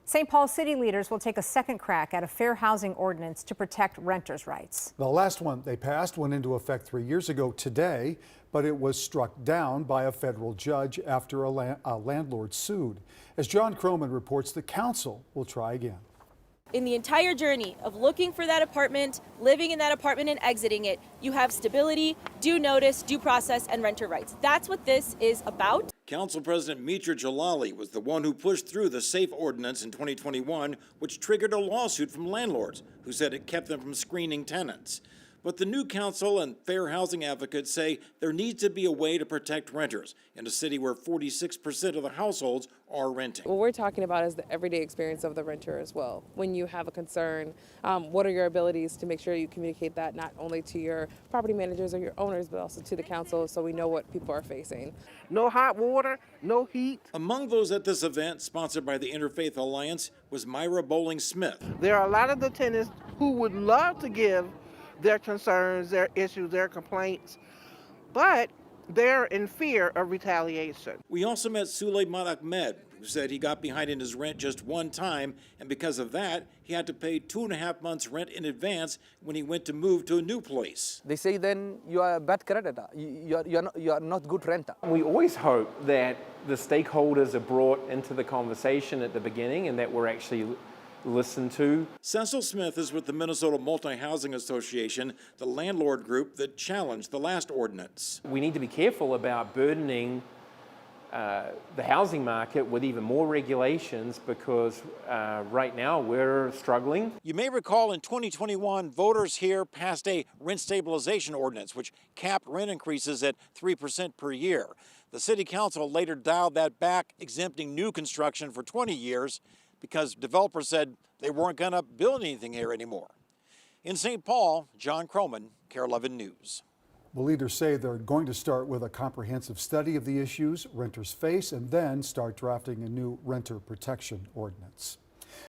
St. Paul city leaders will take a second crack at a fair housing ordinance to protect renters' rights. The last one they passed went into effect 3 years ago today, but it was struck down by a federal judge after a landlord sued. As John Croman reports, the council will try again. In the entire journey of looking for that apartment, living in that apartment and exiting it, you have stability, due notice, due process, and renter rights. That's what this is about. Council President Mitra Jalali was the one who pushed through the SAFE ordinance in 2021, which triggered a lawsuit from landlords who said it kept them from screening tenants. But the new council and fair housing advocates say there needs to be a way to protect renters in a city where 46% of the households are renting. What we're talking about is the everyday experience of the renter as well. When you have a concern, what are your abilities to make sure you communicate that not only to your property managers or your owners, but also to the council so we know what people are facing. No hot water, no heat. Among those at this event, sponsored by the Interfaith Alliance, was Myra Bowling Smith. There are a lot of the tenants who would love to give their concerns, their issues, their complaints, but they're in fear of retaliation. We also met Suleiman Ahmed, who said he got behind in his rent just one time, and because of that, he had to pay 2.5 months rent in advance when he went to move to a new place. They say then you are a bad creditor, you are not good renter. We always hope that the stakeholders are brought into the conversation at the beginning and that we're actually listened to. Cecil Smith is with the Minnesota Multi-Housing Association, the landlord group that challenged the last ordinance. We need to be careful about burdening the housing market with even more regulations because right now we're struggling. You may recall in 2021, voters here passed a rent stabilization ordinance which capped rent increases at 3% per year. The city council later dialed that back, exempting new construction for 20 years because developers said they weren't going to build anything here anymore. In St. Paul, John Croman, KARE 11 News. The leaders say they're going to start with a comprehensive study of the issues renters face and then start drafting a new renter protection ordinance.